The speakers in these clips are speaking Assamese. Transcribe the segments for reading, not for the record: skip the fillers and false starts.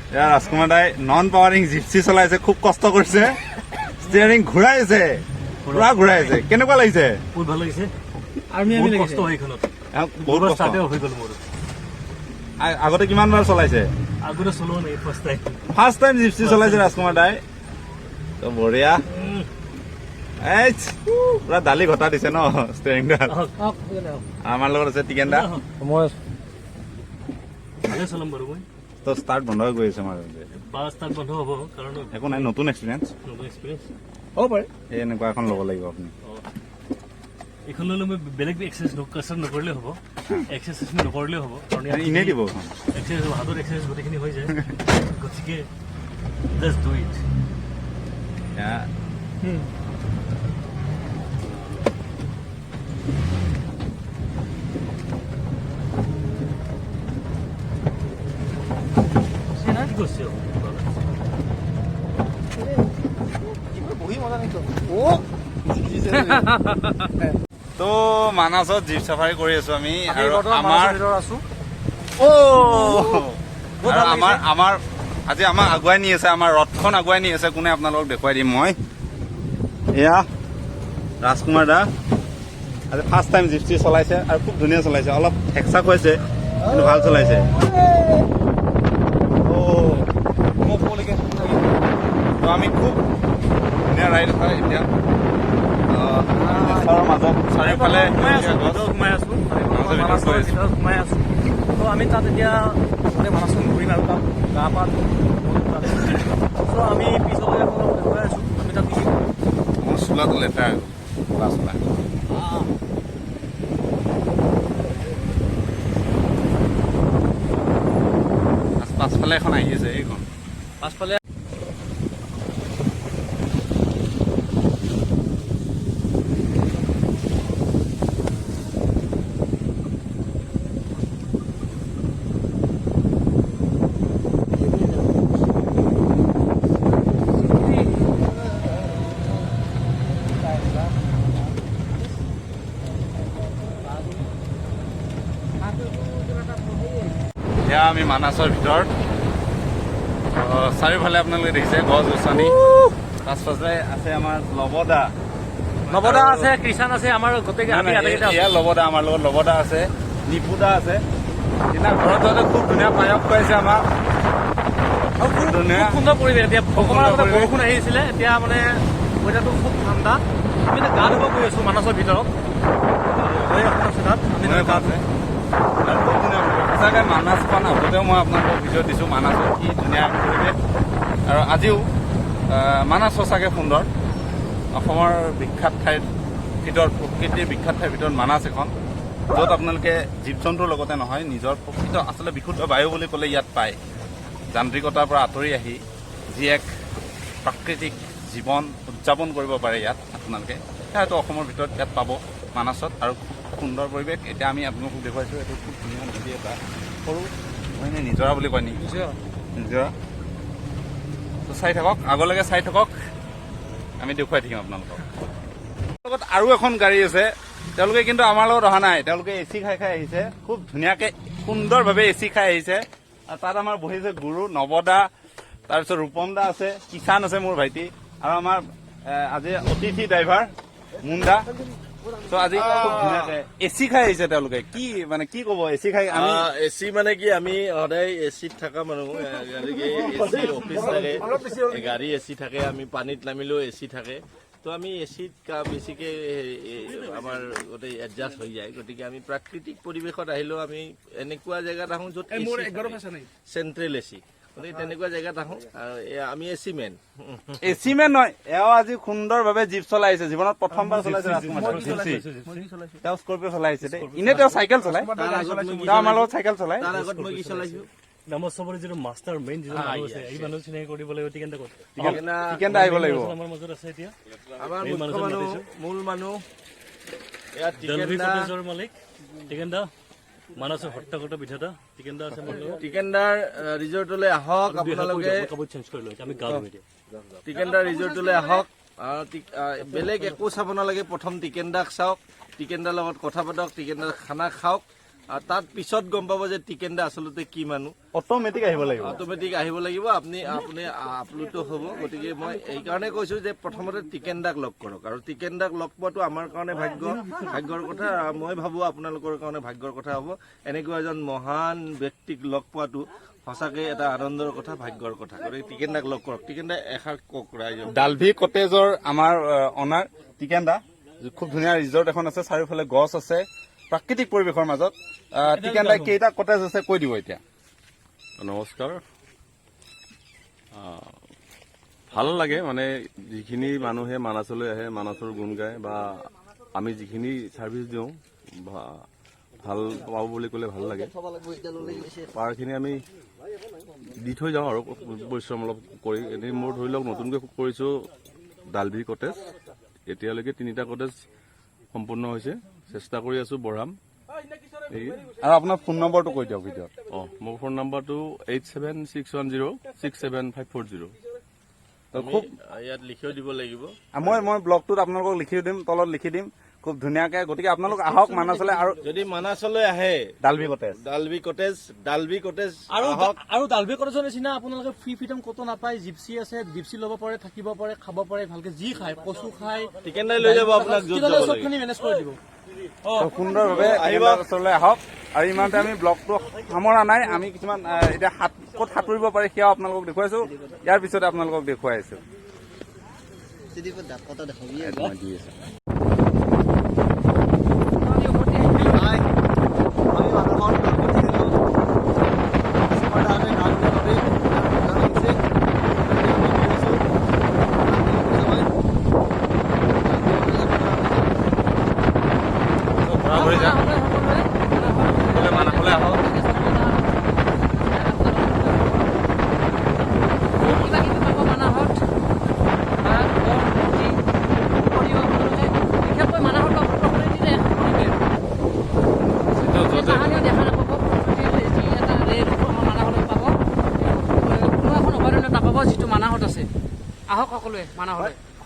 ৰাজকুমাৰ দাই নন পাৱাৰিং জিপচি চলাইছে, খুব কষ্ট কৰিছে, ষ্টিয়াৰিং ঘূৰাইছে, পুৰা ঘূৰাইছে। কেনেকুৱা লাগিছে? বহুত ভাল লাগিছে। কষ্ট হয় এইখনত, বহুত কষ্ট হৈ গ'ল মোৰ। আগতে কিমান বাৰ চলাইছে? আগতে চলোৱা নাই, ফাৰ্ষ্ট টাইম জিপচি চলাইছে ৰাজকুমাৰ দাই। তো বঢ়িয়া, পুৰা দালি ঘটা দিছে ন ষ্টিয়াৰিংডাল। আমাৰ লগত আছে টিকেন দা। মই ভালে চলাম বাৰু। মই তো ষ্টাৰ্ট বন্ধ হৈ গৈ আছে মাজে ষ্টাৰ্ট বন্ধ হ'ব, কাৰণ একো নাই, নতুন এক্সপিৰিয়েঞ্চ হ'ব পাৰে। এই এনেকুৱা এখন ল'ব লাগিব আপুনি। এইখন ল'লে মই বেলেগ এক্সাৰচাইজ নকৰিলেও হ'ব, এক্সাৰচাইজ নকৰিলেও হ'ব, কাৰণ এনেই দিব এক্সাৰচাইজ হাতৰ এক্সাৰচাইজ গোটেইখিনি হৈ যায়। গতিকে জাষ্ট ডু ইট। তো মানাছত জীপ চাফাৰী কৰি আছো আমি, আৰু আমাৰ আজি আমাক আগুৱাই নি আছে, আমাৰ ৰথখন আগুৱাই নি আছে। কোনে আপোনালোকক দেখুৱাই দিম মই। এয়া ৰাজকুমাৰ দা আজি ফাৰ্ষ্ট টাইম জিপচি চলাইছে, আৰু খুব ধুনীয়া চলাইছে। অলপ হেকচাক হৈছে কিন্তু ভাল চলাইছে। তো আমি খুব ধুনীয়া ৰাইড হয় এতিয়া। মাজত চাৰিওফালে সোমাই আছো। তো আমি তাত এতিয়া গোটেই মানাচখন ঘূৰিম আৰু তাত গা পা আমি পিছলৈ দেখুৱাই আছো। আমি তাত মোৰ চোলাটো লেতেৰা চোলা। পাছফালে এখন আহি আছে, এইখন পাছফালে এয়া আমি মানাছৰ ভিতৰত। চাৰিওফালে আপোনালোকে দেখিছে গছ গছনি। পাছফালে আছে আমাৰ লবদা আছে, কৃষাণ আছে, আমাৰ গোটেই লবদা, আমাৰ লগত লবদা আছে, নিপুদা আছে। এতিয়া ঘৰত যাওঁতে খুব ধুনীয়া পায়স খুৱাইছে আমাক। খুব সুন্দৰ পৰিৱেশ। এতিয়া অকণমান আগতে বৰষুণ আহিছিলে, এতিয়া মানে ৱেডাৰটো খুব ঠাণ্ডা। আমি এতিয়া গা ধুব গৈ আছো মানাছৰ ভিতৰত। সঁচাকৈ মানাছখন আগতেও মই আপোনালোকক ভিডিঅ' দিছোঁ, মানাছৰ কি ধুনীয়া পৰিৱেশ। আৰু আজিও মানাছ সঁচাকৈ সুন্দৰ। অসমৰ বিখ্যাত ঠাইৰ ভিতৰত, প্ৰকৃতিৰ বিখ্যাত ঠাইৰ ভিতৰত মানাছ এখন, য'ত আপোনালোকে জীৱ জন্তুৰ লগতে নহয়, নিজৰ প্ৰকৃত আচলতে বিশুদ্ধ বায়ু বুলি ক'লে ইয়াত পায়। যান্ত্ৰিকতাৰ পৰা আঁতৰি আহি যি এক প্ৰাকৃতিক জীৱন উদযাপন কৰিব পাৰে ইয়াত আপোনালোকে, সেইটো অসমৰ ভিতৰত ইয়াত পাব মানাছত। আৰু খুব সুন্দৰ পৰিৱেশ। এতিয়া আমি আপোনালোকক দেখুৱাইছোঁ, এইটো খুব ধুনীয়া নদী এটা, সৰু মানে নিজৰা বুলি কয় নেকি, নিজৰা। তো চাই থাকক, আগলৈকে চাই থাকক, আমি দেখুৱাই থাকিম আপোনালোকক। লগত আৰু এখন গাড়ী আছে, তেওঁলোকে কিন্তু আমাৰ লগত অহা নাই। তেওঁলোকে এ চি খাই আহিছে, খুব ধুনীয়াকৈ সুন্দৰভাৱে এ চি খাই আহিছে। আৰু তাত আমাৰ বহিছে গুৰু নৱদা, তাৰপিছত ৰূপম দা আছে, কিষাণ আছে মোৰ ভাইটি, আৰু আমাৰ আজি অতিথি ড্ৰাইভাৰ মুণ্ডা। তো আজি খুব ধুনীয়াকে এ চি খাই আহিছে তেওঁলোকে। কি মানে কি ক'ব এ চি খাই? আমি এ চি মানে কি, আমি সদায় এ চিত থকা মানুহ। অফিচ থাকে, গাড়ী এ চি থাকে, আমি পানীত নামিলেও এ চি থাকে। তো আমি এ চিত বেছিকে আমাৰ গোটেই এডজাষ্ট হৈ যায়। গতিকে আমি প্ৰাকৃতিক পৰিৱেশত আহিলেও আমি এনেকুৱা জেগাত আহোঁ য'ত চেণ্ট্ৰেল এ চি, গতিকে তেনেকুৱা জেগাত আহোঁ। আমি এ চি মেন নহয়, এওঁ আজি সুন্দৰভাৱে জীপ চলাইছে, জীৱনত প্ৰথমবাৰ চলাইছে। তেওঁ স্কৰ্পিঅ চলাইছে দেই। এনে তেওঁ চাইকেল চলাই, আমাৰ লগত চাইকেল চলাই। তাৰ আগত মই কি চলাইছো, নামৰ চবৰে যিটো মাষ্টাৰ মেইন যিটো মানুহ আছে, এই মানুহ চিনাকি কৰিব লাগিব। টিকেন দা আহিব লাগিব আমাৰ মাজত আছে এতিয়া, আমাৰ মুখ্য মানুহ, মূল মানুহ মালিক টিকেন দা, মানাছৰ হত্যাকৰ্তা বিধাতা টিকেন দা আছে। টিকেনদাৰ ৰিজৰ্টলৈ আহক আপোনালোকে, চেঞ্জ কৰি লৈ আমি গা ধুই দিম। টিকেনদাৰ ৰিজৰ্টলৈ আহক। বেলেগ একো চাব নালাগে, প্ৰথম টিকেনদাক চাওক, টিকেনদাৰ লগত কথা পাতক, টিকেনদাৰ খানা খাওক, আৰু তাত পিছত গম পাব যে টিকেন দা আচলতে কি মানুহ অট'মেটিক আহিব লাগিব অট'মেটিক আহিব লাগিব আপুনি আপলোড হ'ব গতিকে মই এইকাৰণে কৈছোঁ যে প্ৰথমতে টিকেন দাক লগ কৰক আৰু টিকেন দাক লগ পোৱাটো আমাৰ কাৰণে ভাগ্যৰ কথা আৰু মই ভাবোঁ আপোনালোকৰ কাৰণে ভাগ্যৰ কথা হ'ব এনেকুৱা এজন মহান ব্যক্তিক লগ পোৱাটো সঁচাকৈ এটা আনন্দৰ কথা ভাগ্যৰ কথা গতিকে টিকেন দাক লগ কৰক টিকেন দা এষাৰ কওক ৰাইজক ডালভি কটেজৰ আমাৰ অনাৰ টিকেন দা খুব ধুনীয়া ৰিজৰ্ট এখন আছে চাৰিওফালে গছ আছে প্ৰাকৃতিক পৰিৱেশৰ মাজত টিকেন দাই কেইটা কটেজ আছে কৈ দিব এতিয়া নমস্কাৰ ভাল লাগে মানে যিখিনি মানুহে মানাছলৈ আহে মানাছৰ গুণ গায় বা আমি যিখিনি ছাৰ্ভিচ দিওঁ ভাল পাব বুলি ক'লে ভাল লাগে পাৰখিনি আমি দি থৈ যাওঁ আৰু পৰিশ্ৰম অলপ কৰি এনেই মোৰ ধৰি লওক নতুনকৈ কৰিছোঁ ডালভি কটেজ এতিয়ালৈকে 3টা কটেজ সম্পূৰ্ণ হৈছে চেষ্টা কৰি আছো বঢ়াম আৰু আপোনাৰ ফোন নম্বৰটো কৈ দিয়ক ভিডিঅ'ত মোৰ ফোন নম্বৰটো 8761067540 খুব ইয়াত লিখিও দিব লাগিব মই ব্লগটোত আপোনালোকক লিখি দিম তলত লিখি দিম খুব ধুনীয়াকে গতিকে আপোনালোক আহক মানাছলৈ আৰু যদি মানাছলৈ আহে ডালভি কটেজ আৰু ডালভি কটেজৰ নিচিনা আপোনালোকে ফ্ৰী ফ্ৰীডম ক'তো নাপায় জিপচি আছে জিপচি ল'ব পাৰে থাকিব পাৰে খাব পাৰে ভালকে যি খায় কচু খায় টিকেন দাই লৈ যাব আপোনাক চবখিনি মেনেজ কৰি দিব সুন্দৰভাৱে ওচৰলৈ আহক আৰু ইমানতে আমি ব্লগটো সামৰা নাই আমি কিছুমান এতিয়া ক'ত সাঁতুৰিব পাৰে সেয়াও আপোনালোকক দেখুৱাইছো ইয়াৰ পিছতে আপোনালোকক দেখুৱাই আছো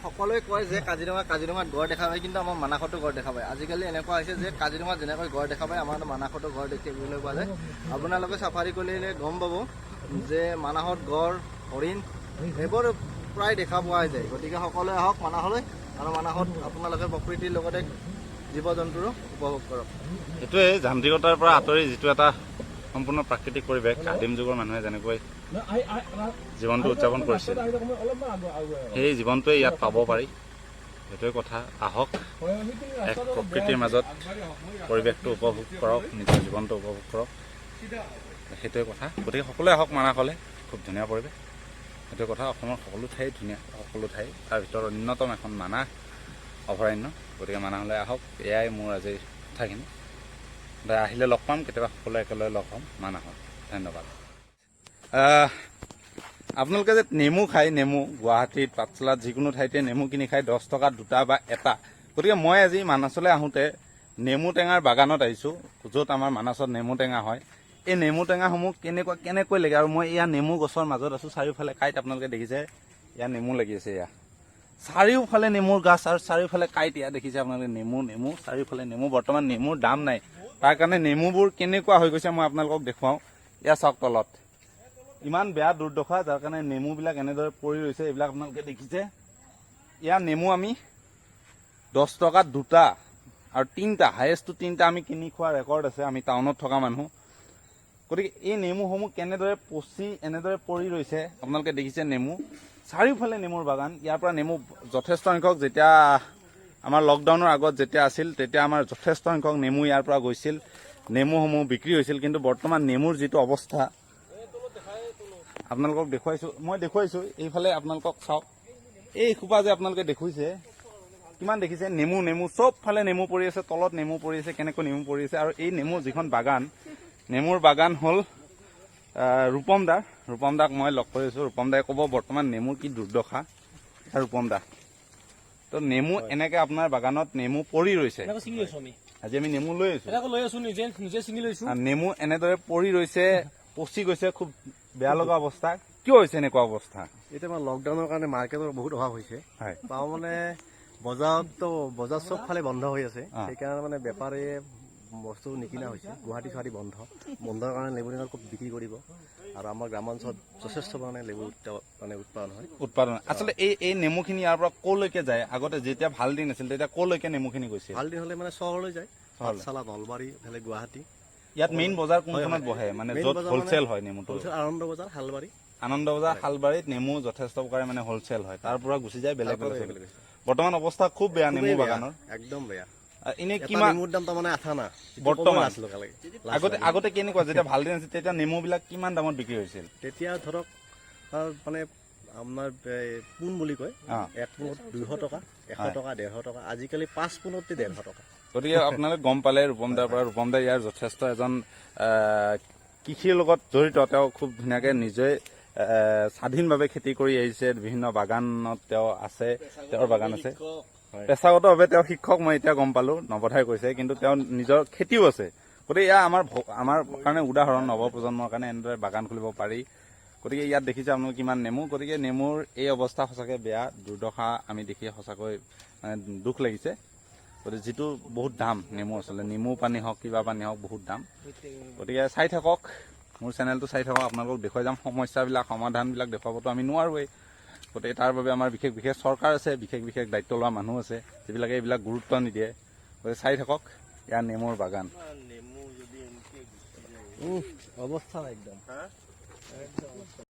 সকলোৱে কয় যে কাজিৰঙাত গড় দেখা পায় কিন্তু আমাৰ মানাসতো গড় দেখা পায় আজিকালি এনেকুৱা হৈছে যে কাজিৰঙাত যেনেকৈ গড় দেখা পায় আমাৰ মানাসতো গড় দেখিবলৈ পোৱা যায় আপোনালোকে চাফাৰী কৰিলে গম পাব যে মানাসত গড় হৰিণ এইবোৰ প্ৰায় দেখা পোৱা যায় গতিকে সকলোৱে আহক মানাসলৈ আৰু মানাসত আপোনালোকে প্ৰকৃতিৰ লগতে জীৱ জন্তুৰো উপভোগ কৰক এইটোৱে যান্ত্ৰিকতাৰ পৰা আঁতৰি যিটো এটা সম্পূৰ্ণ প্ৰাকৃতিক পৰিৱেশ আদিম যুগৰ মানুহে যেনেকৈ জীৱনটো উদযাপন কৰিছিল সেই জীৱনটোৱে ইয়াত পাব পাৰি সেইটোৱে কথা আহক এক প্ৰকৃতিৰ মাজত পৰিৱেশটো উপভোগ কৰক নিজৰ জীৱনটো উপভোগ কৰক সেইটোৱে কথা গতিকে সকলোৱে আহক মানাসলৈ খুব ধুনীয়া পৰিৱেশ সেইটোৱে কথা অসমৰ সকলো ঠাই ধুনীয়া সকলো ঠাই তাৰ ভিতৰত অন্যতম এখন মানাহ অভয়াৰণ্য গতিকে মানাহলৈ আহক এয়াই মোৰ আজিৰ কথাখিনি আহিলে লগ পাম কেতিয়াবা সকলোৱে একেলগে লগ হ'ম মানাহত ধন্যবাদ আপোনালোকে যে নেমু খায় নেমু গুৱাহাটীত পাঠশালাত যিকোনো ঠাইতে নেমু কিনি খায় 10 টকাত 2টা বা এটা গতিকে মই আজি মানাছলৈ আহোঁতে নেমু টেঙাৰ বাগানত আহিছোঁ য'ত আমাৰ মানাছত নেমু টেঙা হয় এই নেমু টেঙাসমূহ কেনেকৈ লাগে আৰু মই ইয়াৰ নেমু গছৰ মাজত আছোঁ চাৰিওফালে কাইট আপোনালোকে দেখিছে ইয়াৰ নেমু লাগি আছে এয়া চাৰিওফালে নেমুৰ গাছ আৰু চাৰিওফালে কাইট ইয়াত দেখিছে আপোনালোকে নেমু চাৰিওফালে নেমু বৰ্তমান নেমুৰ দাম নাই তাৰ কাৰণে নেমুবোৰ কেনেকুৱা হৈ গৈছে মই আপোনালোকক দেখুৱাওঁ এয়া চাওক তলত ইমান বেয়া দুৰ্দশা যাৰ কাৰণে নেমুবিলাক এনেদৰে পৰি ৰৈছে এইবিলাক আপোনালোকে দেখিছে ইয়াৰ নেমু আমি 10 টকাত 2টা আৰু 3টা হায়েষ্টটো 3টা আমি কিনি খোৱা ৰেকৰ্ড আছে আমি টাউনত থকা মানুহ গতিকে এই নেমুসমূহ কেনেদৰে পচি এনেদৰে পৰি ৰৈছে আপোনালোকে দেখিছে নেমু চাৰিওফালে নেমুৰ বাগান ইয়াৰ পৰা নেমু যথেষ্ট সংখ্যক যেতিয়া আমাৰ লকডাউনৰ আগত যেতিয়া আছিল তেতিয়া আমাৰ যথেষ্ট সংখ্যক নেমু ইয়াৰ পৰা গৈছিল নেমুসমূহ বিক্ৰী হৈছিল কিন্তু বৰ্তমান নেমুৰ যিটো অৱস্থা আপোনালোকক দেখুৱাইছোঁ এইফালে আপোনালোকক চাওক এই খোপা যে আপোনালোকে দেখুৱাইছে কিমান দেখিছে নেমু চবফালে নেমু পৰি আছে তলত নেমু পৰি আছে কেনেকৈ নেমু পৰি আছে আৰু এই নেমু যিখন বাগান নেমুৰ বাগান হ'ল ৰূপম দাক মই লগ কৰিছোঁ ৰূপম দাই ক'ব বৰ্তমান নেমুৰ কি দুৰ্দশা ৰূপম দা তো নেমু এনেকৈ আপোনাৰ বাগানত নেমু পৰি ৰৈছে আজি আমি নেমু লৈ আছো নেমু এনেদৰে পৰি ৰৈছে পচি গৈছে খুব বেয়া লগা অৱস্থা কিয় হৈছে এনেকুৱা অৱস্থা এতিয়া আমাৰ লকডাউনৰ কাৰণে মাৰ্কেটৰ বহুত অভাৱ হৈছে পাওঁ মানে বজাৰ চবফালে বন্ধ হৈ আছে সেইকাৰণে মানে বেপাৰীয়ে বস্তু নিকিনা হৈছে গুৱাহাটী চুৱাহাটী বন্ধৰ কাৰণে লেবু টেঙা খুব বিক্ৰী কৰিব আৰু আমাৰ গ্ৰামাঞ্চলত যথেষ্ট পৰিমাণে লেবু মানে উৎপাদন হয় উৎপাদন আচলতে এই নেমুখিনি ইয়াৰ পৰা ক'লৈকে যায় আগতে যেতিয়া ভাল দিন আছিল তেতিয়া ক'লৈকে নেমুখিনি গৈছিল ভাল দিন হ'লে মানে চহৰলৈ যায় পাঠশালা নলবাৰী ইফালে গুৱাহাটী ইয়াত মেইন বজাৰ কোনখনত বহে মানে মেইন য'ত বজাৰ হোলচেল হয় নেমুটো হ'লচেল আনন্দ বজাৰ শালবাৰী আনন্দ বজাৰ শালবাৰীত নেমু যথেষ্ট প্ৰকাৰে মানে হোলচেল হয় তাৰ পৰা গুচি যায় বেলেগ বেলেগ বেলেগ বৰ্তমান অৱস্থা খুব বেয়া নেমু খুবেই বেয়া, বাগানৰ একদম বেয়া এনে এটা কিমান নেমুৰ দাম তাৰমানে আঠা না বৰ্তমান আছিলোঁ আগতে কেনেকুৱা যেতিয়া ভাল দিন আছিল তেতিয়া নেমুবিলাক কিমান দামত বিক্ৰী হৈছিল তেতিয়া ধৰক মানে আপোনাৰ পোণ বুলি কয় অ'। 1 পোণত 200 টকা 100 টকা 150 টকা আজিকালি 5 পোণতে 150 টকা গতিকে আপোনালোকে গম পালে ৰূপমদাৰ পৰা ৰূপমদা ইয়াৰ যথেষ্ট এজন কৃষিৰ লগত জড়িত তেওঁ খুব ধুনীয়াকে নিজে স্বাধীনভাৱে খেতি কৰি আহিছে বিভিন্ন বাগানত তেওঁ আছে তেওঁৰ বাগান আছে পেছাগতভাৱে তেওঁ শিক্ষক মই এতিয়া গম পালো নৱধাই কৈছে কিন্তু তেওঁ নিজৰ খেতিও আছে গতিকে এয়া আমাৰ কাৰণে উদাহৰণ নৱপ্ৰজন্মৰ কাৰণে এনেদৰে বাগান খুলিব পাৰি গতিকে ইয়াত দেখিছে আপোনালোকে কিমান নেমু গতিকে নেমুৰ এই অৱস্থা সঁচাকৈ বেয়া দুৰ্দশা আমি দেখি সঁচাকৈ মানে দুখ লাগিছে গতিকে যিটো বহুত দাম নেমু আচলতে নেমু পানী হওক কিবা পানী হওক বহুত দাম গতিকে চাই থাকক মোৰ চেনেলটো চাই থাকক আপোনালোকক দেখুৱাই যাম সমস্যাবিলাক সমাধানবিলাক দেখুৱাবতো আমি নোৱাৰোৱেই গতিকে তাৰ বাবে আমাৰ বিশেষ বিশেষ চৰকাৰ আছে বিশেষ দায়িত্ব লোৱা মানুহ আছে যিবিলাকে এইবিলাক গুৰুত্ব নিদিয়ে গতিকে চাই থাকক ইয়াৰ নেমুৰ বাগান অৱস্থা একদম